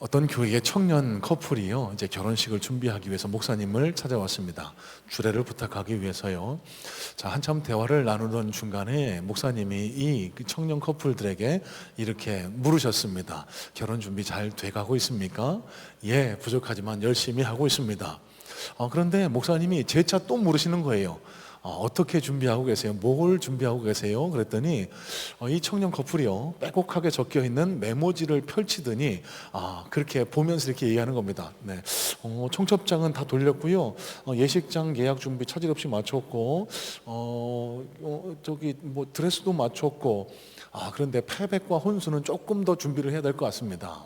어떤 교회의 청년 커플이요, 이제 결혼식을 준비하기 위해서 목사님을 찾아왔습니다. 주례를 부탁하기 위해서요. 자, 한참 대화를 나누던 중간에 목사님이 이 청년 커플들에게 이렇게 물으셨습니다. 결혼 준비 잘 돼가고 있습니까? 예, 부족하지만 열심히 하고 있습니다. 그런데 목사님이 재차 또 물으시는 거예요. 어떻게 준비하고 계세요? 뭘 준비하고 계세요? 그랬더니 이 청년 커플이요, 빼곡하게 적혀 있는 메모지를 펼치더니 그렇게 보면서 이렇게 얘기하는 겁니다. 네, 청첩장은 다 돌렸고요. 예식장 예약 준비 차질 없이 마쳤고, 저기 뭐 드레스도 마쳤고, 그런데 패백과 혼수는 조금 더 준비를 해야 될 것 같습니다.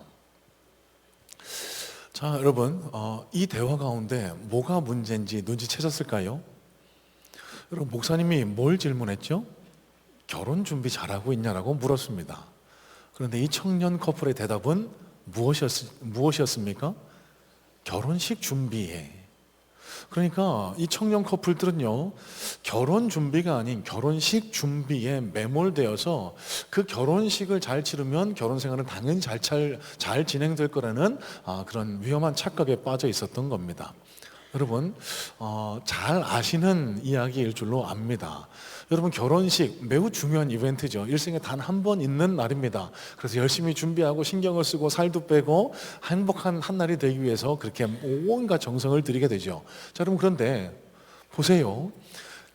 자, 여러분, 이 대화 가운데 뭐가 문제인지 눈치채셨을까요? 여러분, 목사님이 뭘 질문했죠? 결혼 준비 잘하고 있냐라고 물었습니다. 그런데 이 청년 커플의 대답은 무엇이었습니까? 결혼식 준비해. 그러니까 이 청년 커플들은요, 결혼 준비가 아닌 결혼식 준비에 매몰되어서 그 결혼식을 잘 치르면 결혼 생활은 당연히 잘 진행될 거라는 그런 위험한 착각에 빠져 있었던 겁니다. 여러분, 잘 아시는 이야기일 줄로 압니다. 여러분, 결혼식 매우 중요한 이벤트죠. 일생에 단 한 번 있는 날입니다. 그래서 열심히 준비하고 신경을 쓰고 살도 빼고 행복한 한 날이 되기 위해서 그렇게 온갖 정성을 들이게 되죠. 자, 여러분, 그런데 보세요.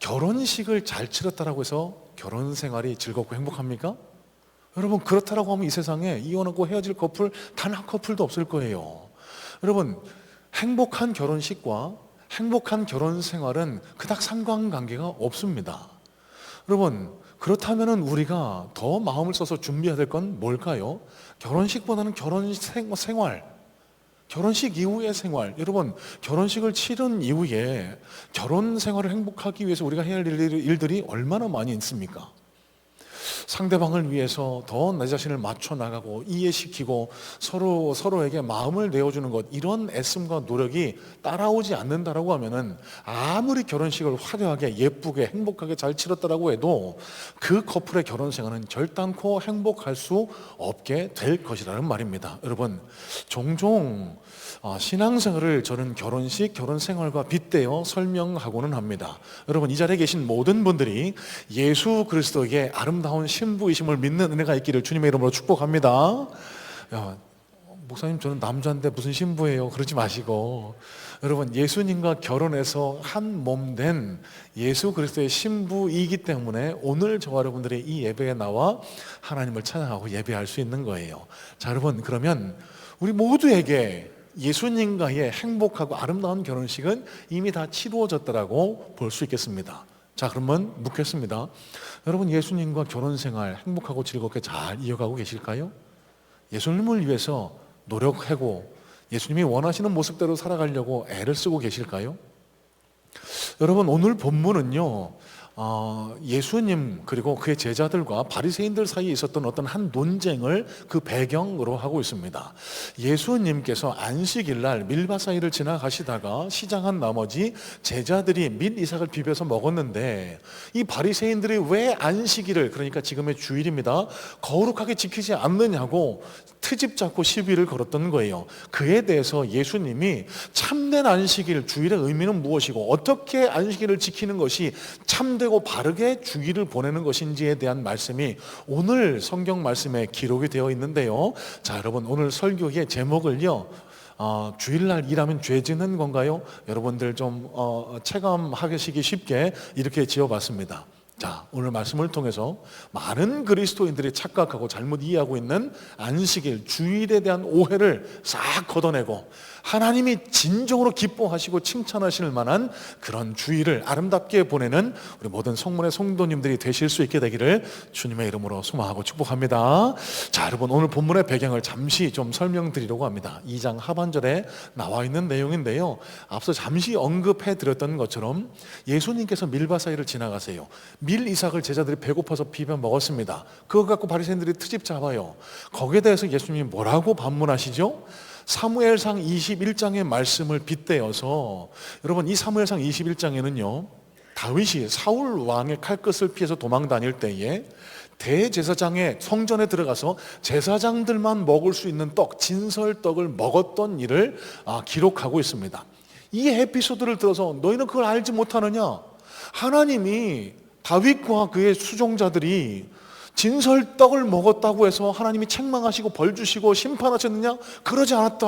결혼식을 잘 치렀다고 해서 결혼 생활이 즐겁고 행복합니까? 여러분, 그렇다고 하면 이 세상에 이혼하고 헤어질 커플 단 한 커플도 없을 거예요. 여러분, 행복한 결혼식과 행복한 결혼 생활은 그닥 상관관계가 없습니다. 여러분, 그렇다면 우리가 더 마음을 써서 준비해야 될 건 뭘까요? 결혼식보다는 생활, 결혼식 이후의 생활. 여러분, 결혼식을 치른 이후에 결혼 생활을 행복하기 위해서 우리가 해야 할 일들이 얼마나 많이 있습니까? 상대방을 위해서 더 내 자신을 맞춰 나가고 이해시키고 서로에게 마음을 내어주는 것, 이런 애씀과 노력이 따라오지 않는다라고 하면은 아무리 결혼식을 화려하게 예쁘게 행복하게 잘 치렀다라고 해도 그 커플의 결혼 생활은 결단코 행복할 수 없게 될 것이라는 말입니다. 여러분, 종종 신앙생활을 저는 결혼식, 결혼 생활과 빗대어 설명하고는 합니다. 여러분, 이 자리에 계신 모든 분들이 예수 그리스도에게 아름다운 신부이심을 믿는 은혜가 있기를 주님의 이름으로 축복합니다. 야, 목사님, 저는 남자인데 무슨 신부예요? 그러지 마시고, 여러분, 예수님과 결혼해서 한 몸 된 예수 그리스도의 신부이기 때문에 오늘 저와 여러분들이 이 예배에 나와 하나님을 찬양하고 예배할 수 있는 거예요. 자, 여러분, 그러면 우리 모두에게 예수님과의 행복하고 아름다운 결혼식은 이미 다 치루어졌다라고 볼 수 있겠습니다. 자, 그러면 묻겠습니다. 여러분, 예수님과 결혼 생활 행복하고 즐겁게 잘 이어가고 계실까요? 예수님을 위해서 노력하고 예수님이 원하시는 모습대로 살아가려고 애를 쓰고 계실까요? 여러분, 오늘 본문은요, 예수님 그리고 그의 제자들과 바리새인들 사이에 있었던 어떤 한 논쟁을 그 배경으로 하고 있습니다. 예수님께서 안식일 날 밀밭 사이를 지나가시다가 시장한 나머지 제자들이 밀 이삭을 비벼서 먹었는데, 이 바리새인들이 왜 안식일을, 그러니까 지금의 주일입니다, 거룩하게 지키지 않느냐고 트집 잡고 시비를 걸었던 거예요. 그에 대해서 예수님이 참된 안식일, 주일의 의미는 무엇이고 어떻게 안식일을 지키는 것이 참되고 바르게 주일을 보내는 것인지에 대한 말씀이 오늘 성경 말씀에 기록이 되어 있는데요. 자, 여러분, 오늘 설교의 제목을요, 주일날 일하면 죄 짓는 건가요? 여러분들 좀 체감하시기 쉽게 이렇게 지어봤습니다. 자, 오늘 말씀을 통해서 많은 그리스도인들이 착각하고 잘못 이해하고 있는 안식일, 주일에 대한 오해를 싹 걷어내고 하나님이 진정으로 기뻐하시고 칭찬하실 만한 그런 주일을 아름답게 보내는 우리 모든 성문의 성도님들이 되실 수 있게 되기를 주님의 이름으로 소망하고 축복합니다. 자, 여러분, 오늘 본문의 배경을 잠시 좀 설명드리려고 합니다. 2장 하반절에 나와 있는 내용인데요, 앞서 잠시 언급해 드렸던 것처럼 예수님께서 밀밭 사이를 지나가세요. 밀 이삭을 제자들이 배고파서 비벼 먹었습니다. 그거 갖고 바리새인들이 트집 잡아요. 거기에 대해서 예수님이 뭐라고 반문하시죠? 사무엘상 21장의 말씀을 빗대어서, 여러분, 이 사무엘상 21장에는요, 다윗이 사울 왕의 칼끝을 피해서 도망 다닐 때에 대제사장의 성전에 들어가서 제사장들만 먹을 수 있는 떡, 진설떡을 먹었던 일을 기록하고 있습니다. 이 에피소드를 들어서 너희는 그걸 알지 못하느냐? 하나님이 다윗과 그의 수종자들이 진설떡을 먹었다고 해서 하나님이 책망하시고 벌 주시고 심판하셨느냐? 그러지 않았다.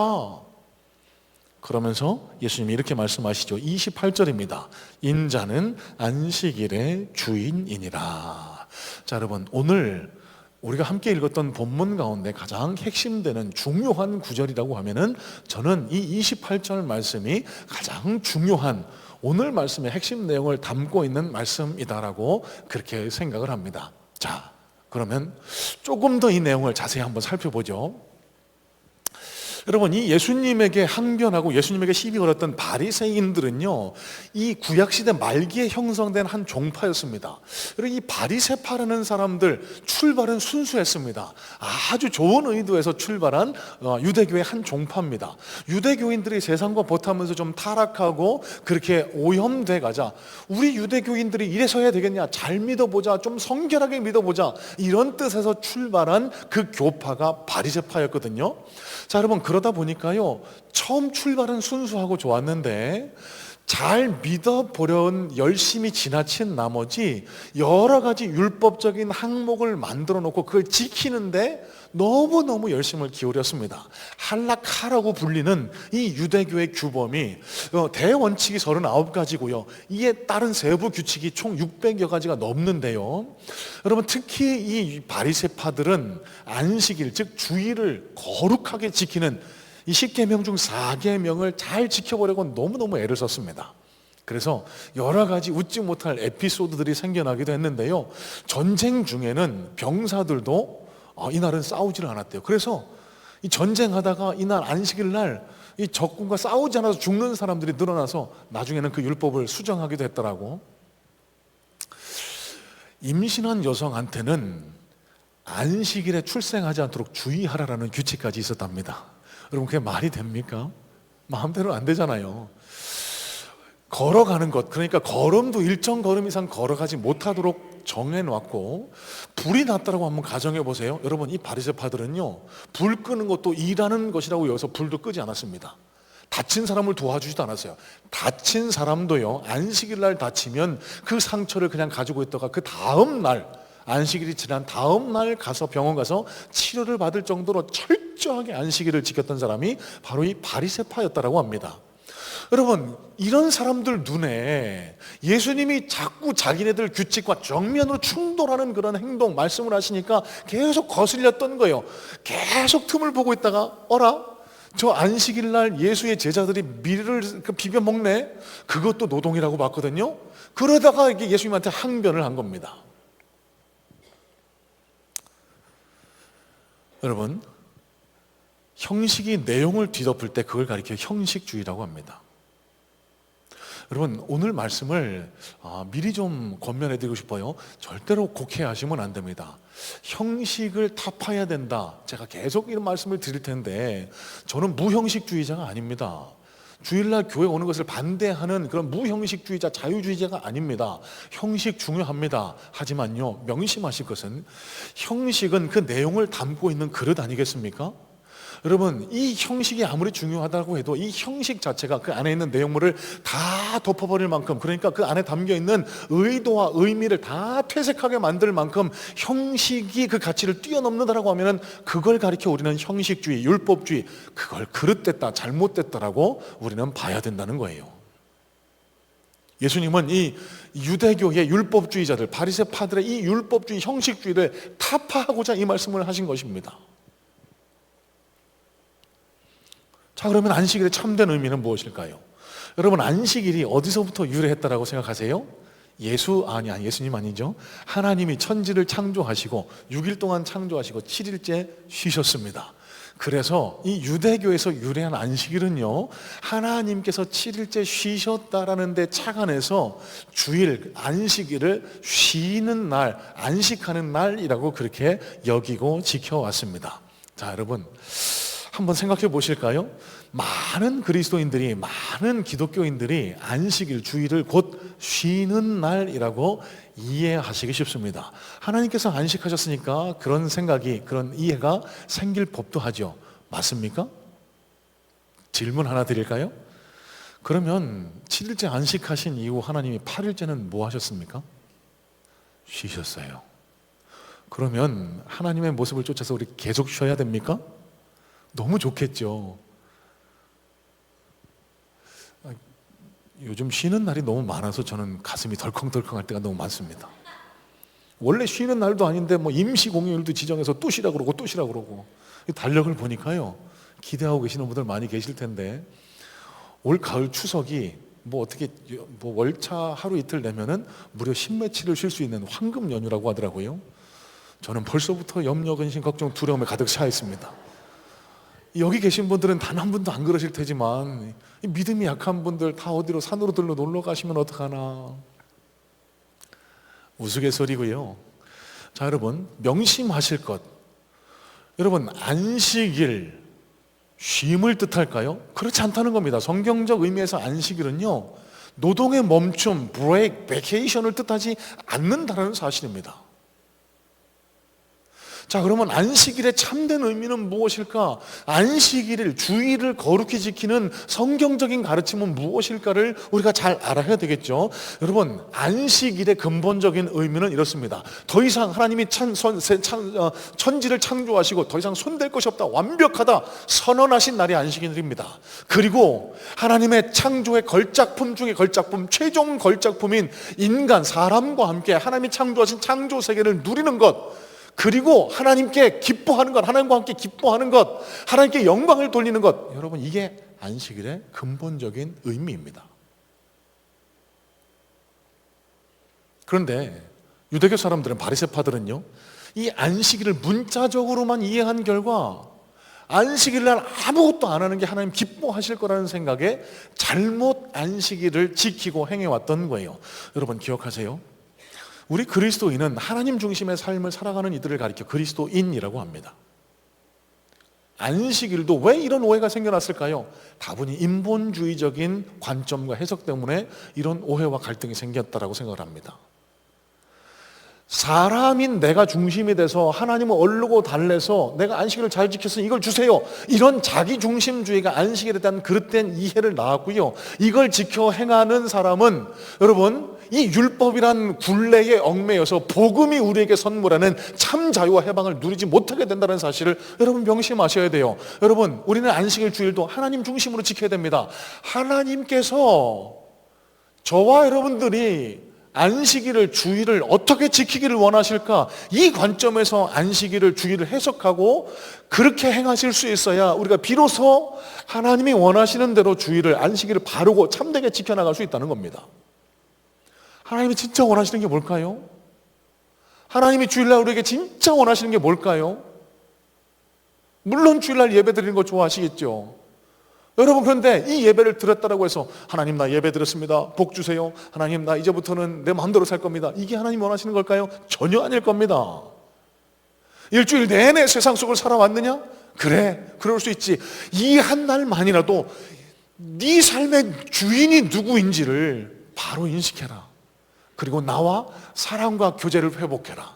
그러면서 예수님이 이렇게 말씀하시죠. 28절입니다. 인자는 안식일의 주인이니라. 자, 여러분, 오늘 우리가 함께 읽었던 본문 가운데 가장 핵심되는 중요한 구절이라고 하면은 저는 이 28절 말씀이 가장 중요한 오늘 말씀의 핵심 내용을 담고 있는 말씀이다라고 그렇게 생각을 합니다. 자, 그러면 조금 더 이 내용을 자세히 한번 살펴보죠. 여러분, 이 예수님에게 항변하고 예수님에게 시비 걸었던 바리새인들은요, 이 구약시대 말기에 형성된 한 종파였습니다. 그리고 이 바리새파라는 사람들 출발은 순수했습니다. 아주 좋은 의도에서 출발한 유대교의 한 종파입니다. 유대교인들이 세상과 버타면서 좀 타락하고 그렇게 오염돼 가자 우리 유대교인들이 이래서 해야 되겠냐, 잘 믿어보자, 좀 성결하게 믿어보자, 이런 뜻에서 출발한 그 교파가 바리새파였거든요. 자, 여러분, 그러다 보니까요, 처음 출발은 순수하고 좋았는데 잘 믿어보려는 열심히 지나친 나머지 여러 가지 율법적인 항목을 만들어 놓고 그걸 지키는데 너무너무 열심을 기울였습니다. 할라카라고 불리는 이 유대교의 규범이 대원칙이 39가지고요. 이에 따른 세부 규칙이 총 600여 가지가 넘는데요. 여러분, 특히 이 바리새파들은 안식일, 즉 주일을 거룩하게 지키는 이 10계명 중 4계명을 잘 지켜보려고 너무너무 애를 썼습니다. 그래서 여러 가지 웃지 못할 에피소드들이 생겨나기도 했는데요. 전쟁 중에는 병사들도 이날은 싸우지를 않았대요. 그래서 이 전쟁하다가 이날 안식일 날 이 적군과 싸우지 않아서 죽는 사람들이 늘어나서 나중에는 그 율법을 수정하기도 했더라고. 임신한 여성한테는 안식일에 출생하지 않도록 주의하라라는 규칙까지 있었답니다. 여러분, 그게 말이 됩니까? 마음대로 안 되잖아요. 걸어가는 것, 그러니까 걸음도 일정 걸음 이상 걸어가지 못하도록 정해놨고, 불이 났다고 한번 가정해 보세요. 여러분, 이 바리새파들은요, 불 끄는 것도 일하는 것이라고 여기서 불도 끄지 않았습니다. 다친 사람을 도와주지도 않았어요. 다친 사람도요, 안식일 날 다치면 그 상처를 그냥 가지고 있다가 그 다음 날, 안식일이 지난 다음 날 가서 병원 가서 치료를 받을 정도로 철저하게 안식일을 지켰던 사람이 바로 이 바리새파였다라고 합니다. 여러분, 이런 사람들 눈에 예수님이 자꾸 자기네들 규칙과 정면으로 충돌하는 그런 행동, 말씀을 하시니까 계속 거슬렸던 거예요. 계속 틈을 보고 있다가 어라? 저 안식일 날 예수의 제자들이 밀을 비벼 먹네? 그것도 노동이라고 봤거든요. 그러다가 이게 예수님한테 항변을 한 겁니다. 여러분, 형식이 내용을 뒤덮을 때 그걸 가리켜 형식주의라고 합니다. 여러분, 오늘 말씀을 미리 좀 권면해드리고 싶어요. 절대로 곡해하시면 안 됩니다. 형식을 타파해야 된다, 제가 계속 이런 말씀을 드릴 텐데 저는 무형식주의자가 아닙니다. 주일날 교회 오는 것을 반대하는 그런 무형식주의자, 자유주의자가 아닙니다. 형식 중요합니다. 하지만요, 명심하실 것은 형식은 그 내용을 담고 있는 그릇 아니겠습니까? 여러분, 이 형식이 아무리 중요하다고 해도 이 형식 자체가 그 안에 있는 내용물을 다 덮어버릴 만큼, 그러니까 그 안에 담겨있는 의도와 의미를 다 퇴색하게 만들 만큼 형식이 그 가치를 뛰어넘는다라고 하면 그걸 가리켜 우리는 형식주의, 율법주의, 그걸 그릇됐다, 잘못됐다라고 우리는 봐야 된다는 거예요. 예수님은 이 유대교의 율법주의자들, 바리새파들의 이 율법주의, 형식주의를 타파하고자 이 말씀을 하신 것입니다. 자, 그러면 안식일의 참된 의미는 무엇일까요? 여러분, 안식일이 어디서부터 유래했다라고 생각하세요? 예수님 아니죠? 하나님이 천지를 창조하시고 6일 동안 창조하시고 7일째 쉬셨습니다. 그래서 이 유대교에서 유래한 안식일은요, 하나님께서 7일째 쉬셨다라는 데 착안해서 주일, 안식일을 쉬는 날, 안식하는 날이라고 그렇게 여기고 지켜왔습니다. 자, 여러분, 한번 생각해 보실까요? 많은 그리스도인들이, 많은 기독교인들이 안식일, 주일을 곧 쉬는 날이라고 이해하시기 쉽습니다. 하나님께서 안식하셨으니까 그런 생각이, 그런 이해가 생길 법도 하죠. 맞습니까? 질문 하나 드릴까요? 그러면 7일째 안식하신 이후 하나님이 8일째는 뭐 하셨습니까? 쉬셨어요. 그러면 하나님의 모습을 쫓아서 우리 계속 쉬어야 됩니까? 너무 좋겠죠. 요즘 쉬는 날이 너무 많아서 저는 가슴이 덜컹덜컹할 때가 너무 많습니다. 원래 쉬는 날도 아닌데 뭐 임시 공휴일도 지정해서 또 쉬라 그러고 또 쉬라 그러고, 달력을 보니까요, 기대하고 계시는 분들 많이 계실 텐데, 올 가을 추석이 뭐 어떻게 뭐 월차 하루 이틀 내면은 무려 10며칠을 쉴 수 있는 황금 연휴라고 하더라고요. 저는 벌써부터 염려, 근심, 걱정, 두려움에 가득 차 있습니다. 여기 계신 분들은 단 한 분도 안 그러실 테지만 믿음이 약한 분들 다 어디로 산으로 들러 놀러 가시면 어떡하나. 우스갯소리고요. 자, 여러분, 명심하실 것, 여러분, 안식일 쉼을 뜻할까요? 그렇지 않다는 겁니다. 성경적 의미에서 안식일은요, 노동의 멈춤, 브레이크, 베케이션을 뜻하지 않는다는 사실입니다. 자, 그러면 안식일의 참된 의미는 무엇일까? 안식일을, 주일을 거룩히 지키는 성경적인 가르침은 무엇일까를 우리가 잘 알아야 되겠죠. 여러분, 안식일의 근본적인 의미는 이렇습니다. 더 이상 하나님이 천지를 창조하시고 더 이상 손댈 것이 없다, 완벽하다 선언하신 날이 안식일입니다. 그리고 하나님의 창조의 걸작품 중에 걸작품, 최종 걸작품인 인간, 사람과 함께 하나님이 창조하신 창조 세계를 누리는 것, 그리고 하나님께 기뻐하는 것, 하나님과 함께 기뻐하는 것, 하나님께 영광을 돌리는 것, 여러분, 이게 안식일의 근본적인 의미입니다. 그런데 유대교 사람들은, 바리새파들은요, 이 안식일을 문자적으로만 이해한 결과 안식일날 아무것도 안 하는 게 하나님 기뻐하실 거라는 생각에 잘못 안식일을 지키고 행해왔던 거예요. 여러분, 기억하세요. 우리 그리스도인은 하나님 중심의 삶을 살아가는 이들을 가리켜 그리스도인이라고 합니다. 안식일도 왜 이런 오해가 생겨났을까요? 다분히 인본주의적인 관점과 해석 때문에 이런 오해와 갈등이 생겼다고 생각을 합니다. 사람인 내가 중심이 돼서 하나님을 얼르고 달래서 내가 안식일을 잘 지켰으니 이걸 주세요, 이런 자기중심주의가 안식일에 대한 그릇된 이해를 낳았고요, 이걸 지켜 행하는 사람은, 여러분, 이 율법이란 굴레에 얽매여서 복음이 우리에게 선물하는 참 자유와 해방을 누리지 못하게 된다는 사실을 여러분 명심하셔야 돼요. 여러분, 우리는 안식일, 주일도 하나님 중심으로 지켜야 됩니다. 하나님께서 저와 여러분들이 안식일을, 주일을 어떻게 지키기를 원하실까? 이 관점에서 안식일을, 주일을 해석하고 그렇게 행하실 수 있어야 우리가 비로소 하나님이 원하시는 대로 주일을, 안식일을 바르고 참되게 지켜나갈 수 있다는 겁니다. 하나님이 진짜 원하시는 게 뭘까요? 하나님이 주일날 우리에게 진짜 원하시는 게 뭘까요? 물론 주일날 예배 드리는 거 좋아하시겠죠. 여러분, 그런데 이 예배를 드렸다고 해서 하나님, 나 예배 드렸습니다, 복 주세요, 하나님, 나 이제부터는 내 마음대로 살 겁니다, 이게 하나님 원하시는 걸까요? 전혀 아닐 겁니다. 일주일 내내 세상 속을 살아왔느냐? 그래, 그럴 수 있지. 이 한 날만이라도 네 삶의 주인이 누구인지를 바로 인식해라. 그리고 나와 사랑과 교제를 회복해라.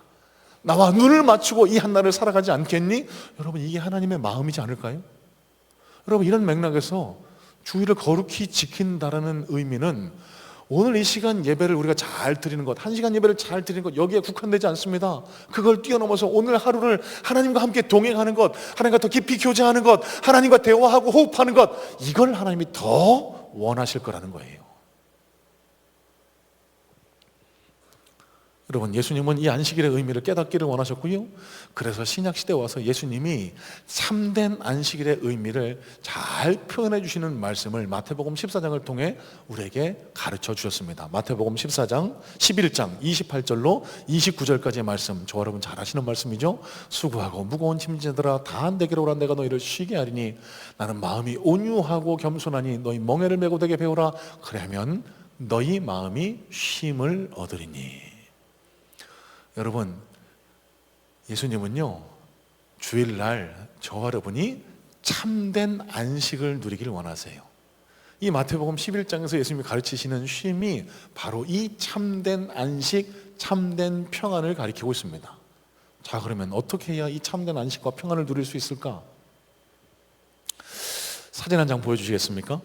나와 눈을 맞추고 이 한날을 살아가지 않겠니? 여러분, 이게 하나님의 마음이지 않을까요? 여러분, 이런 맥락에서 주일을 거룩히 지킨다라는 의미는 오늘 이 시간 예배를 우리가 잘 드리는 것, 1시간 예배를 잘 드리는 것, 여기에 국한되지 않습니다. 그걸 뛰어넘어서 오늘 하루를 하나님과 함께 동행하는 것, 하나님과 더 깊이 교제하는 것, 하나님과 대화하고 호흡하는 것, 이걸 하나님이 더 원하실 거라는 거예요. 여러분, 예수님은 이 안식일의 의미를 깨닫기를 원하셨고요, 그래서 신약시대에 와서 예수님이 참된 안식일의 의미를 잘 표현해 주시는 말씀을 마태복음 14장을 통해 우리에게 가르쳐 주셨습니다. 마태복음 14장 11장 28절로 29절까지의 말씀, 저 여러분 잘 아시는 말씀이죠. 수고하고 무거운 짐진들아 다 내게로 오라, 내가 너희를 쉬게 하리니 나는 마음이 온유하고 겸손하니 너희 멍에를 메고 되게 배우라, 그러면 너희 마음이 쉼을 얻으리니. 여러분, 예수님은요, 주일날 저와 여러분이 참된 안식을 누리길 원하세요. 이 마태복음 11장에서 예수님이 가르치시는 쉼이 바로 이 참된 안식, 참된 평안을 가리키고 있습니다. 자, 그러면 어떻게 해야 이 참된 안식과 평안을 누릴 수 있을까? 사진 한 장 보여주시겠습니까?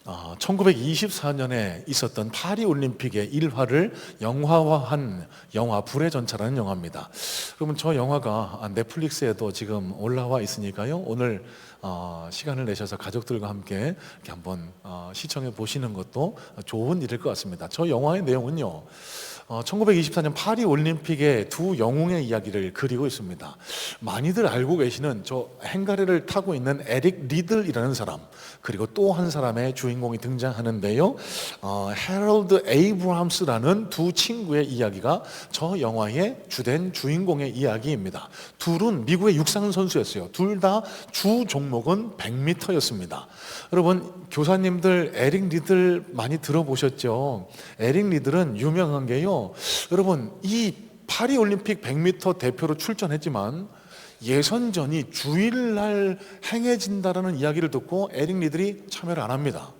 1924년에 있었던 파리 올림픽의 일화를 영화화한 영화 불의 전차라는 영화입니다. 그러면 저 영화가 넷플릭스에도 지금 올라와 있으니까요. 오늘 시간을 내셔서 가족들과 함께 이렇게 한번 시청해 보시는 것도 좋은 일일 것 같습니다. 저 영화의 내용은요, 1924년 파리 올림픽의 두 영웅의 이야기를 그리고 있습니다. 많이들 알고 계시는 저 행가리를 타고 있는 에릭 리들이라는 사람, 그리고 또 한 사람의 주인공이 등장하는데요, 해럴드 에이브람스라는 두 친구의 이야기가 저 영화의 주된 주인공의 이야기입니다. 둘은 미국의 육상 선수였어요. 둘 다 주 종목은 100m였습니다. 여러분, 교사님들 에릭 리들 많이 들어보셨죠? 에릭 리들은 유명한 게요, 여러분, 이 파리 올림픽 100m 대표로 출전했지만 예선전이 주일날 행해진다라는 이야기를 듣고 에릭 리들이 참여를 안 합니다.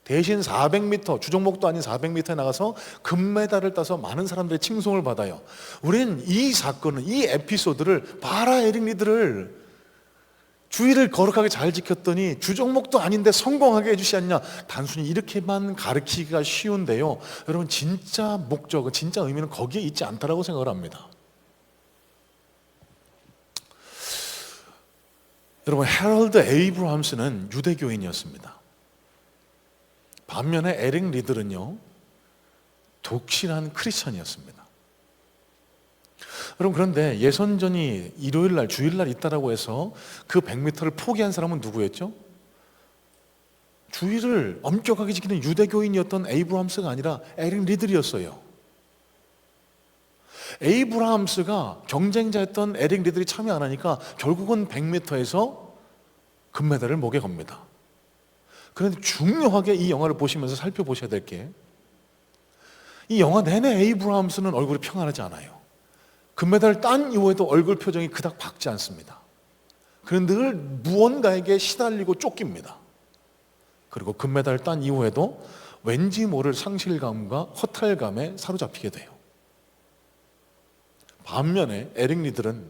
대신 400m, 주종목도 아닌 400m에 나가서 금메달을 따서 많은 사람들의 칭송을 받아요. 우리는 이 사건은, 이 에피소드를, 봐라 에릭 리들을 주의를 거룩하게 잘 지켰더니 주종목도 아닌데 성공하게 해주시 않냐, 단순히 이렇게만 가르치기가 쉬운데요, 여러분, 진짜 목적은, 진짜 의미는 거기에 있지 않다라고 생각을 합니다. 여러분, 해럴드 에이브람스는 유대교인이었습니다. 반면에 에릭 리들은요, 독실한 크리스천이었습니다. 여러분, 그런데 예선전이 일요일날, 주일날 있다라고 해서 그 100m를 포기한 사람은 누구였죠? 주의를 엄격하게 지키는 유대교인이었던 에이브람스가 아니라 에릭 리들이었어요. 에이브람스가 경쟁자였던 에릭 리들이 참여 안 하니까 결국은 100m에서 금메달을 목에 겁니다. 그런데 중요하게 이 영화를 보시면서 살펴보셔야 될 게, 이 영화 내내 에이브람스는 얼굴이 평안하지 않아요. 금메달을 딴 이후에도 얼굴 표정이 그닥 밝지 않습니다. 그는 늘 무언가에게 시달리고 쫓깁니다. 그리고 금메달을 딴 이후에도 왠지 모를 상실감과 허탈감에 사로잡히게 돼요. 반면에 에릭 리들은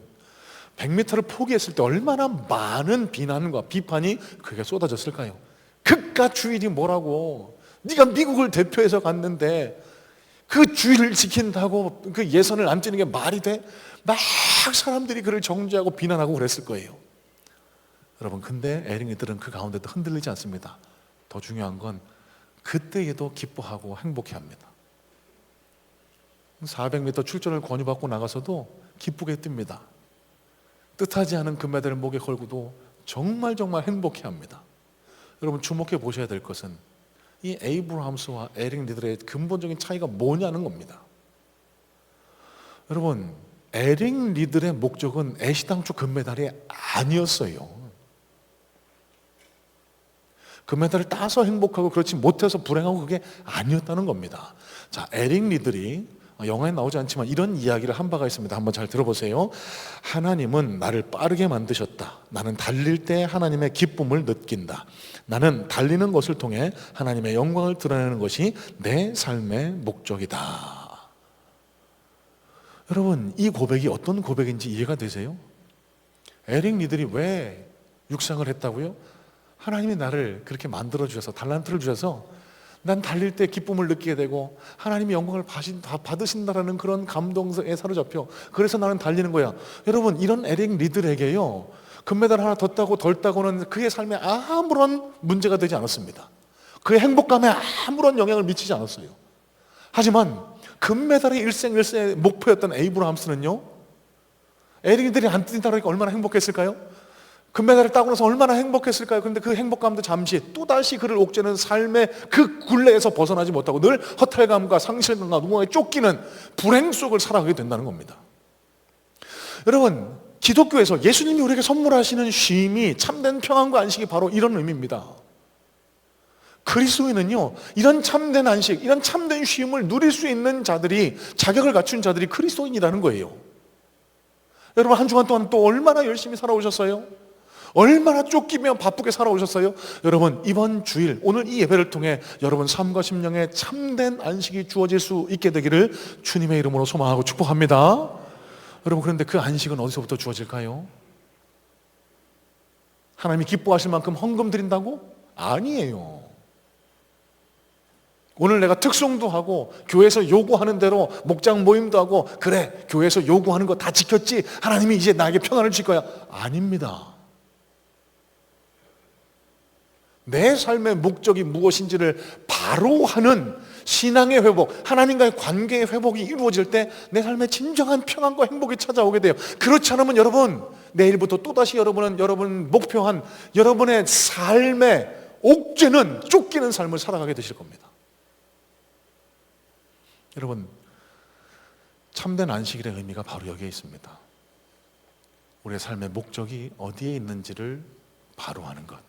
100m를 포기했을 때 얼마나 많은 비난과 비판이 그에게 쏟아졌을까요? 그깟 주일이 뭐라고, 네가 미국을 대표해서 갔는데 그 주의를 지킨다고 그 예선을 안 뛰는 게 말이 돼? 막 사람들이 그를 정죄하고 비난하고 그랬을 거예요. 여러분, 근데 에릭 리들은 그 가운데도 흔들리지 않습니다. 더 중요한 건 그때에도 기뻐하고 행복해합니다. 400m 출전을 권유받고 나가서도 기쁘게 뜁니다. 뜻하지 않은 금메달을 목에 걸고도 정말 행복해합니다. 여러분, 주목해 보셔야 될 것은 이 에이브람스와 에릭 리들의 근본적인 차이가 뭐냐는 겁니다. 여러분, 에릭 리들의 목적은 애시당초 금메달이 아니었어요. 금메달을 따서 행복하고 그렇지 못해서 불행하고 그게 아니었다는 겁니다. 자, 에릭 리들이 영화에 나오지 않지만 이런 이야기를 한 바가 있습니다. 한번 잘 들어보세요. 하나님은 나를 빠르게 만드셨다. 나는 달릴 때 하나님의 기쁨을 느낀다. 나는 달리는 것을 통해 하나님의 영광을 드러내는 것이 내 삶의 목적이다. 여러분, 이 고백이 어떤 고백인지 이해가 되세요? 에릭 리들이 왜 육상을 했다고요? 하나님이 나를 그렇게 만들어 주셔서, 달란트를 주셔서 난 달릴 때 기쁨을 느끼게 되고 하나님이 영광을 받으신다라는 그런 감동에 사로잡혀, 그래서 나는 달리는 거야. 여러분, 이런 에릭 리들에게요, 금메달 하나 더 따고 덜 따고는 그의 삶에 아무런 문제가 되지 않았습니다. 그의 행복감에 아무런 영향을 미치지 않았어요. 하지만 금메달이 일생일세의 목표였던 에이브람스는요, 에릭 리들이 안 뛴다 그러니까 얼마나 행복했을까요? 금메달을 따고 나서 얼마나 행복했을까요? 그런데 그 행복감도 잠시 또다시 그를 옥죄는 삶의 그 굴레에서 벗어나지 못하고 늘 허탈감과 상실감과 누군가에 쫓기는 불행 속을 살아가게 된다는 겁니다. 여러분, 기독교에서 예수님이 우리에게 선물하시는 쉼이, 참된 평안과 안식이 바로 이런 의미입니다. 그리스도인은요, 이런 참된 안식, 이런 참된 쉼을 누릴 수 있는 자들이, 자격을 갖춘 자들이 그리스도인이라는 거예요. 여러분, 한 주간 동안 또 얼마나 열심히 살아오셨어요? 얼마나 쫓기며 바쁘게 살아오셨어요? 여러분, 이번 주일 오늘 이 예배를 통해 여러분 삶과 심령에 참된 안식이 주어질 수 있게 되기를 주님의 이름으로 소망하고 축복합니다. 여러분, 그런데 그 안식은 어디서부터 주어질까요? 하나님이 기뻐하실 만큼 헌금 드린다고? 아니에요. 오늘 내가 특송도 하고 교회에서 요구하는 대로 목장 모임도 하고, 그래 교회에서 요구하는 거 다 지켰지, 하나님이 이제 나에게 평안을 줄 거야. 아닙니다. 내 삶의 목적이 무엇인지를 바로 하는 신앙의 회복, 하나님과의 관계의 회복이 이루어질 때 내 삶에 진정한 평안과 행복이 찾아오게 돼요. 그렇지 않으면 여러분, 내일부터 또다시 여러분 목표한 여러분의 삶의 옥죄는, 쫓기는 삶을 살아가게 되실 겁니다. 여러분, 참된 안식일의 의미가 바로 여기에 있습니다. 우리의 삶의 목적이 어디에 있는지를 바로 아는 것,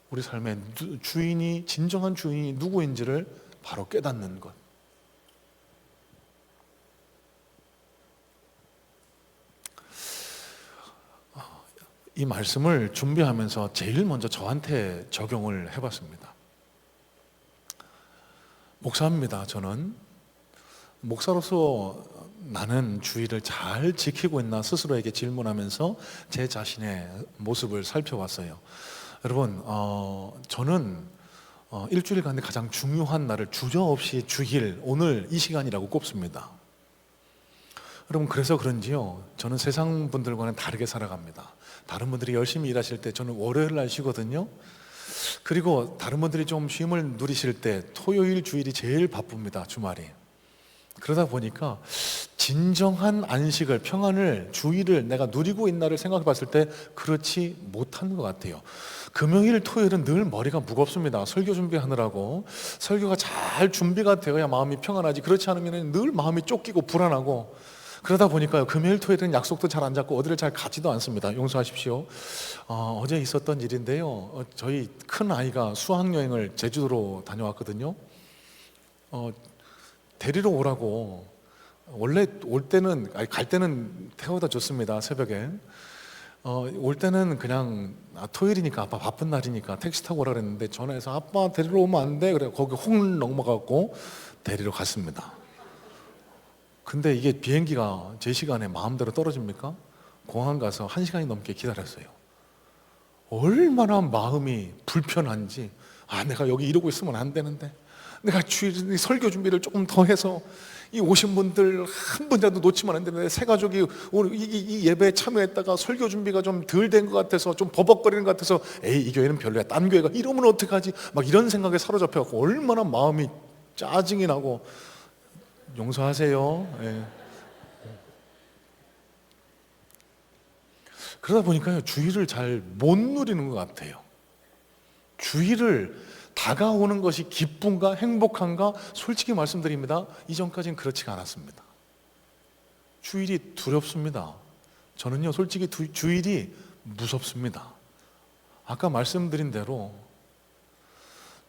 우리 삶의 주인이, 진정한 주인이 누구인지를 바로 깨닫는 것. 이 말씀을 준비하면서 제일 먼저 저한테 적용을 해봤습니다. 목사입니다. 저는 목사로서 나는 주의를 잘 지키고 있나 스스로에게 질문하면서 제 자신의 모습을 살펴봤어요. 여러분, 저는 일주일 가운데 가장 중요한 날을 주저없이 주일, 오늘 이 시간이라고 꼽습니다. 여러분, 그래서 그런지요, 저는 세상 분들과는 다르게 살아갑니다. 다른 분들이 열심히 일하실 때 저는 월요일 날 쉬거든요. 그리고 다른 분들이 좀 쉼을 누리실 때 토요일, 주일이 제일 바쁩니다. 주말이. 그러다 보니까 진정한 안식을, 평안을, 주일을 내가 누리고 있나를 생각해 봤을 때 그렇지 못한 것 같아요. 금요일, 토요일은 늘 머리가 무겁습니다. 설교 준비하느라고. 설교가 잘 준비가 되어야 마음이 평안하지, 그렇지 않으면 늘 마음이 쫓기고 불안하고, 그러다 보니까요, 금요일, 토요일은 약속도 잘 안 잡고 어디를 잘 가지도 않습니다. 용서하십시오. 어제 있었던 일인데요, 저희 큰 아이가 수학여행을 제주도로 다녀왔거든요. 데리러 오라고, 원래 갈 때는 태워다 줬습니다. 새벽에. 올 때는 그냥 토요일이니까 아빠 바쁜 날이니까 택시 타고 오라 그랬는데, 전화해서 아빠 데리러 오면 안 돼? 그래 거기 혹 넘어가고 데리러 갔습니다. 근데 이게 비행기가 제 시간에 마음대로 떨어집니까? 공항 가서 1시간이 넘게 기다렸어요. 얼마나 마음이 불편한지, 내가 여기 이러고 있으면 안 되는데, 내가 주일 설교 준비를 조금 더 해서 이 오신 분들 한 분이라도 놓치면 안 되는데, 새 가족이 오늘 이 예배에 참여했다가 설교 준비가 좀 덜 된 것 같아서, 좀 버벅거리는 것 같아서, 에이 이 교회는 별로야, 딴 교회가 이러면 어떡하지, 막 이런 생각에 사로잡혀갖고 얼마나 마음이 짜증이 나고. 용서하세요. 예. 그러다 보니까요, 주일을 잘 못 누리는 것 같아요. 주일을 다가오는 것이 기쁨과 행복한가? 솔직히 말씀드립니다, 이전까지는 그렇지가 않았습니다. 주일이 두렵습니다. 저는요, 솔직히 주일이 무섭습니다. 아까 말씀드린 대로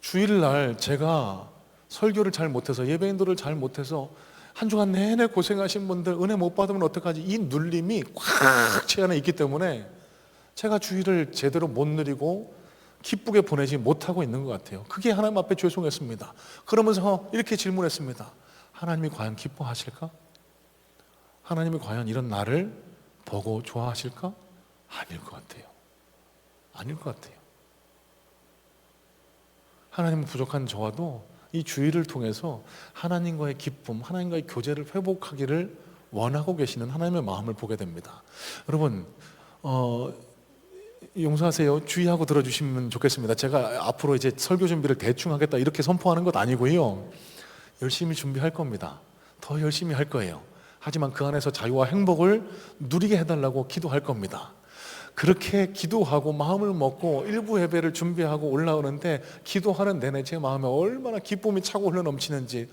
주일날 제가 설교를 잘 못해서, 예배인도를 잘 못해서 한 주간 내내 고생하신 분들 은혜 못 받으면 어떡하지, 이 눌림이 꽉 제 안에 있기 때문에 제가 주일을 제대로 못 누리고 기쁘게 보내지 못하고 있는 것 같아요. 그게 하나님 앞에 죄송했습니다. 그러면서 이렇게 질문했습니다. 하나님이 과연 기뻐하실까? 하나님이 과연 이런 나를 보고 좋아하실까? 아닐 것 같아요. 아닐 것 같아요. 하나님 부족한 저와도 이 주일을 통해서 하나님과의 기쁨, 하나님과의 교제를 회복하기를 원하고 계시는 하나님의 마음을 보게 됩니다. 여러분, 용서하세요. 주의하고 들어주시면 좋겠습니다. 제가 앞으로 이제 설교 준비를 대충 하겠다 이렇게 선포하는 것 아니고요, 열심히 준비할 겁니다. 더 열심히 할 거예요. 하지만 그 안에서 자유와 행복을 누리게 해달라고 기도할 겁니다. 그렇게 기도하고 마음을 먹고 일부 예배를 준비하고 올라오는데, 기도하는 내내 제 마음에 얼마나 기쁨이 차고 흘러 넘치는지,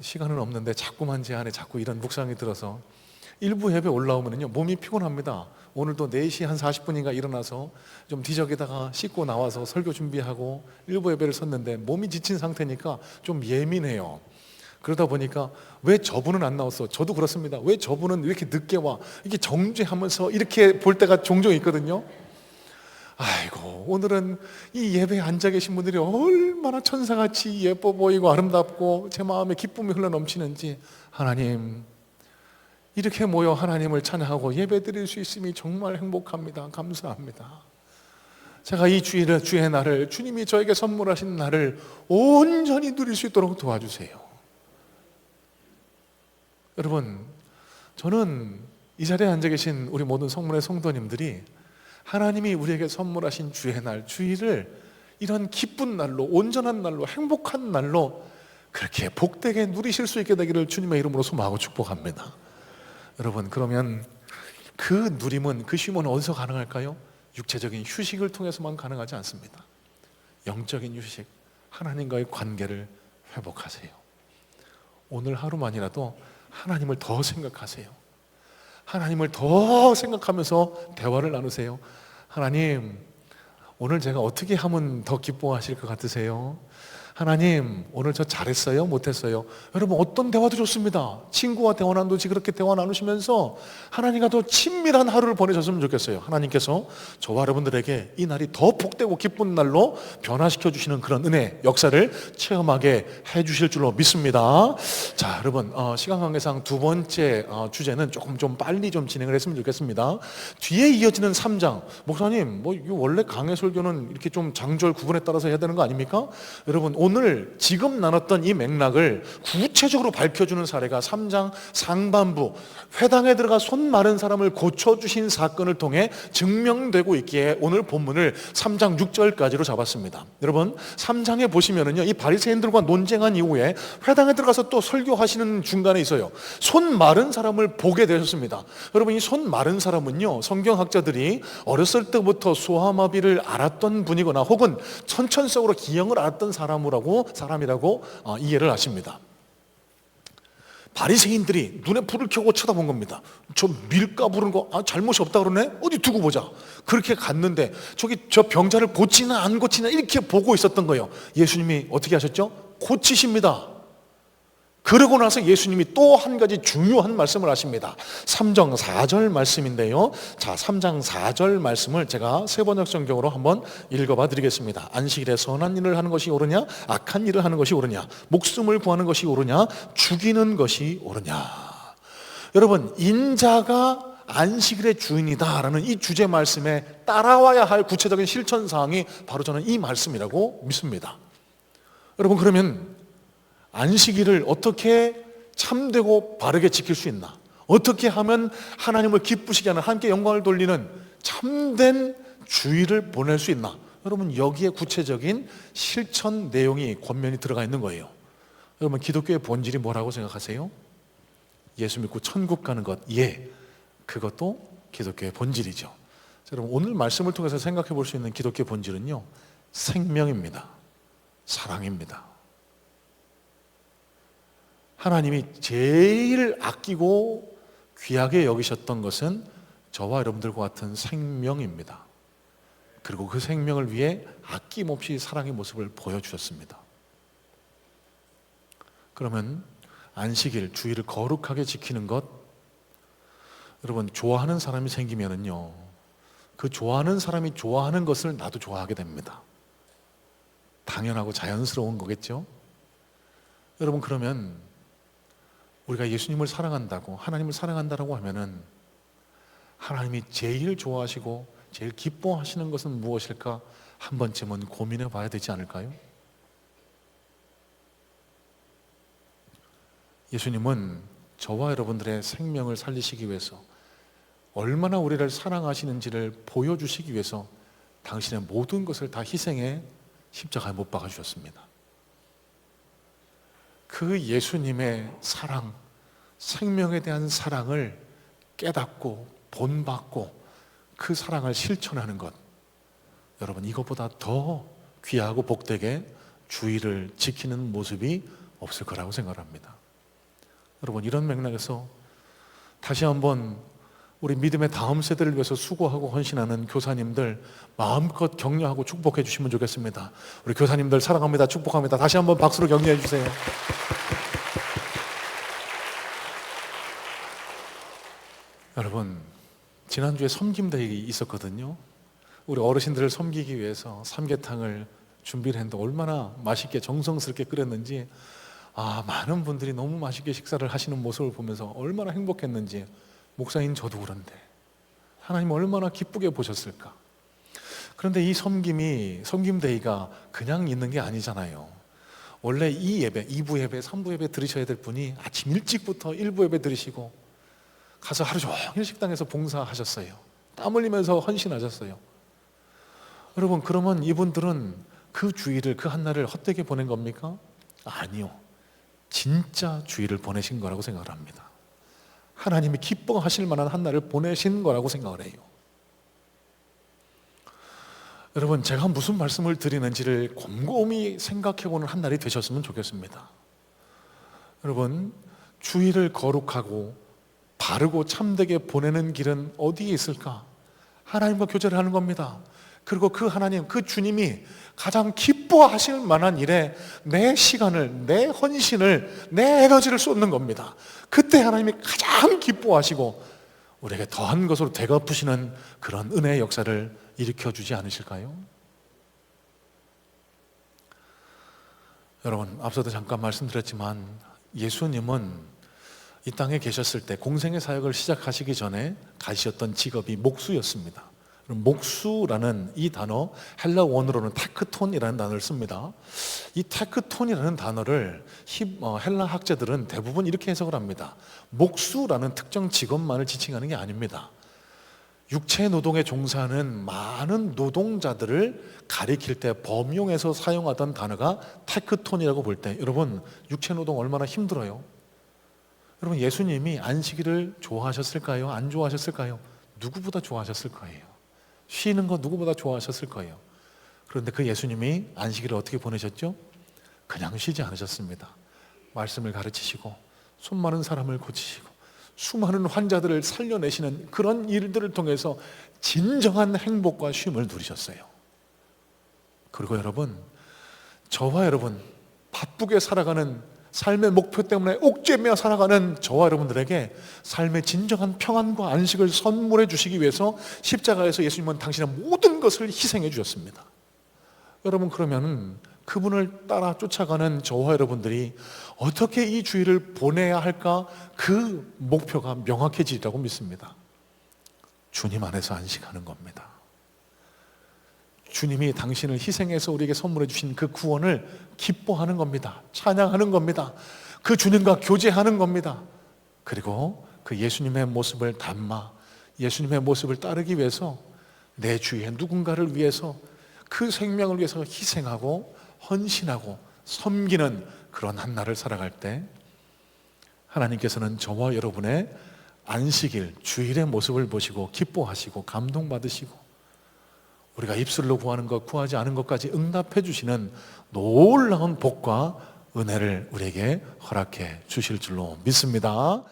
시간은 없는데 자꾸만 제 안에 자꾸 이런 묵상이 들어서, 일부 예배 올라오면요 몸이 피곤합니다. 오늘도 4시 한 40분인가 일어나서 좀 뒤적이다가 씻고 나와서 설교 준비하고 일부 예배를 섰는데 몸이 지친 상태니까 좀 예민해요. 그러다 보니까 왜 저분은 안 나왔어? 저도 그렇습니다. 왜 저분은 이렇게 늦게 와? 이게 정죄하면서 이렇게 볼 때가 종종 있거든요. 아이고, 오늘은 이 예배에 앉아 계신 분들이 얼마나 천사같이 예뻐 보이고 아름답고 제 마음에 기쁨이 흘러넘치는지, 하나님, 이렇게 모여 하나님을 찬양하고 예배 드릴 수 있음이 정말 행복합니다. 감사합니다. 제가 이 주의 날을, 주님이 저에게 선물하신 날을 온전히 누릴 수 있도록 도와주세요. 여러분, 저는 이 자리에 앉아 계신 우리 모든 성문의 성도님들이 하나님이 우리에게 선물하신 주의 날, 주일을 이런 기쁜 날로, 온전한 날로, 행복한 날로 그렇게 복되게 누리실 수 있게 되기를 주님의 이름으로 소망하고 축복합니다. 여러분, 그러면 그 누림은, 그 쉼은 어디서 가능할까요? 육체적인 휴식을 통해서만 가능하지 않습니다. 영적인 휴식, 하나님과의 관계를 회복하세요. 오늘 하루만이라도 하나님을 더 생각하세요. 하나님을 더 생각하면서 대화를 나누세요. 하나님, 오늘 제가 어떻게 하면 더 기뻐하실 것 같으세요? 하나님, 오늘 저 잘했어요? 못했어요? 여러분, 어떤 대화도 좋습니다. 친구와 대화 나누듯이 그렇게 대화 나누시면서 하나님과 더 친밀한 하루를 보내셨으면 좋겠어요. 하나님께서 저와 여러분들에게 이 날이 더 복되고 기쁜 날로 변화시켜 주시는 그런 은혜, 역사를 체험하게 해 주실 줄로 믿습니다. 자, 여러분, 시간 관계상 두 번째 주제는 조금 좀 빨리 좀 진행을 했으면 좋겠습니다. 뒤에 이어지는 3장, 목사님, 뭐 이거 원래 강해 설교는 이렇게 좀 장절 구분에 따라서 해야 되는 거 아닙니까? 여러분, 오늘 지금 나눴던 이 맥락을 구체적으로 밝혀주는 사례가 3장 상반부, 회당에 들어가 손 마른 사람을 고쳐주신 사건을 통해 증명되고 있기에 오늘 본문을 3장 6절까지로 잡았습니다. 여러분, 3장에 보시면은요, 이 바리새인들과 논쟁한 이후에 회당에 들어가서 또 설교하시는 중간에 있어요. 손 마른 사람을 보게 되셨습니다. 여러분, 이 손 마른 사람은요, 성경학자들이 어렸을 때부터 소아마비를 앓았던 분이거나 혹은 선천적으로 기형을 앓았던 사람이라고 이해를 하십니다. 바리새인들이 눈에 불을 켜고 쳐다본 겁니다. 저 밀가 부른 거 잘못이 없다 그러네? 어디 두고 보자. 그렇게 갔는데 저기 저 병자를 고치나 안 고치나 이렇게 보고 있었던 거예요. 예수님이 어떻게 하셨죠? 고치십니다. 그러고 나서 예수님이 또 한 가지 중요한 말씀을 하십니다. 3장 4절 말씀인데요. 자, 3장 4절 말씀을 제가 세번역 성경으로 한번 읽어봐 드리겠습니다. 안식일에 선한 일을 하는 것이 옳으냐, 악한 일을 하는 것이 옳으냐, 목숨을 구하는 것이 옳으냐, 죽이는 것이 옳으냐. 여러분, 인자가 안식일의 주인이다라는 이 주제 말씀에 따라와야 할 구체적인 실천사항이 바로 저는 이 말씀이라고 믿습니다. 여러분, 그러면 안식일을 어떻게 참되고 바르게 지킬 수 있나? 어떻게 하면 하나님을 기쁘시게 하는, 하나님께 영광을 돌리는 참된 주일을 보낼 수 있나? 여러분, 여기에 구체적인 실천 내용이 권면이 들어가 있는 거예요. 여러분, 기독교의 본질이 뭐라고 생각하세요? 예수 믿고 천국 가는 것, 예, 그것도 기독교의 본질이죠. 자, 여러분, 오늘 말씀을 통해서 생각해 볼 수 있는 기독교의 본질은요, 생명입니다. 사랑입니다. 하나님이 제일 아끼고 귀하게 여기셨던 것은 저와 여러분들과 같은 생명입니다. 그리고 그 생명을 위해 아낌없이 사랑의 모습을 보여주셨습니다. 그러면 안식일, 주일을 거룩하게 지키는 것, 여러분, 좋아하는 사람이 생기면은요, 그 좋아하는 사람이 좋아하는 것을 나도 좋아하게 됩니다. 당연하고 자연스러운 거겠죠? 여러분, 그러면 우리가 예수님을 사랑한다고, 하나님을 사랑한다라고 하면은 하나님이 제일 좋아하시고 제일 기뻐하시는 것은 무엇일까? 한 번쯤은 고민해 봐야 되지 않을까요? 예수님은 저와 여러분들의 생명을 살리시기 위해서, 얼마나 우리를 사랑하시는지를 보여주시기 위해서 당신의 모든 것을 다 희생해 십자가에 못 박아 주셨습니다. 그 예수님의 사랑, 생명에 대한 사랑을 깨닫고 본받고 그 사랑을 실천하는 것, 여러분, 이것보다 더 귀하고 복되게 주의를 지키는 모습이 없을 거라고 생각합니다. 여러분, 이런 맥락에서 다시 한번 우리 믿음의 다음 세대를 위해서 수고하고 헌신하는 교사님들 마음껏 격려하고 축복해 주시면 좋겠습니다. 우리 교사님들 사랑합니다. 축복합니다. 다시 한번 박수로 격려해 주세요. 여러분, 지난주에 섬김대회가 있었거든요. 우리 어르신들을 섬기기 위해서 삼계탕을 준비를 했는데 얼마나 맛있게 정성스럽게 끓였는지, 많은 분들이 너무 맛있게 식사를 하시는 모습을 보면서 얼마나 행복했는지, 목사인 저도 그런데 하나님 얼마나 기쁘게 보셨을까. 그런데 이 섬김대회가 그냥 있는 게 아니잖아요. 원래 이 예배, 2부 예배, 3부 예배 들으셔야 될 분이 아침 일찍부터 1부 예배 들으시고 가서 하루 종일 식당에서 봉사하셨어요. 땀 흘리면서 헌신하셨어요. 여러분, 그러면 이분들은 그 주일을, 그 한날을 헛되게 보낸 겁니까? 아니요. 진짜 주일을 보내신 거라고 생각을 합니다. 하나님이 기뻐하실 만한 한날을 보내신 거라고 생각을 해요. 여러분, 제가 무슨 말씀을 드리는지를 곰곰이 생각해보는 한날이 되셨으면 좋겠습니다. 여러분, 주일을 거룩하고 바르고 참되게 보내는 길은 어디에 있을까? 하나님과 교제를 하는 겁니다. 그리고 그 하나님, 그 주님이 가장 기뻐하실 만한 일에 내 시간을, 내 헌신을, 내 에너지를 쏟는 겁니다. 그때 하나님이 가장 기뻐하시고 우리에게 더한 것으로 되갚으시는 그런 은혜의 역사를 일으켜주지 않으실까요? 여러분, 앞서도 잠깐 말씀드렸지만 예수님은 이 땅에 계셨을 때 공생의 사역을 시작하시기 전에 가지셨던 직업이 목수였습니다. 목수라는 이 단어, 헬라 원어로는 테크톤이라는 단어를 씁니다. 이 테크톤이라는 단어를 헬라 학자들은 대부분 이렇게 해석을 합니다. 목수라는 특정 직업만을 지칭하는 게 아닙니다. 육체 노동에 종사하는 많은 노동자들을 가리킬 때 범용해서 사용하던 단어가 테크톤이라고 볼 때, 여러분, 육체 노동 얼마나 힘들어요? 여러분, 예수님이 안식일을 좋아하셨을까요? 안 좋아하셨을까요? 누구보다 좋아하셨을 거예요. 쉬는 거 누구보다 좋아하셨을 거예요. 그런데 그 예수님이 안식일을 어떻게 보내셨죠? 그냥 쉬지 않으셨습니다. 말씀을 가르치시고 수많은 사람을 고치시고 수많은 환자들을 살려내시는 그런 일들을 통해서 진정한 행복과 쉼을 누리셨어요. 그리고 여러분, 저와 여러분, 바쁘게 살아가는 삶의 목표 때문에 옥죄며 살아가는 저와 여러분들에게 삶의 진정한 평안과 안식을 선물해 주시기 위해서 십자가에서 예수님은 당신의 모든 것을 희생해 주셨습니다. 여러분, 그러면 그분을 따라 쫓아가는 저와 여러분들이 어떻게 이 주일을 보내야 할까? 그 목표가 명확해지리라고 믿습니다. 주님 안에서 안식하는 겁니다. 주님이 당신을 희생해서 우리에게 선물해 주신 그 구원을 기뻐하는 겁니다. 찬양하는 겁니다. 그 주님과 교제하는 겁니다. 그리고 그 예수님의 모습을 닮아 예수님의 모습을 따르기 위해서 내 주위에 누군가를 위해서 그 생명을 위해서 희생하고 헌신하고 섬기는 그런 한날을 살아갈 때 하나님께서는 저와 여러분의 안식일, 주일의 모습을 보시고 기뻐하시고 감동받으시고 우리가 입술로 구하는 것, 구하지 않은 것까지 응답해 주시는 놀라운 복과 은혜를 우리에게 허락해 주실 줄로 믿습니다.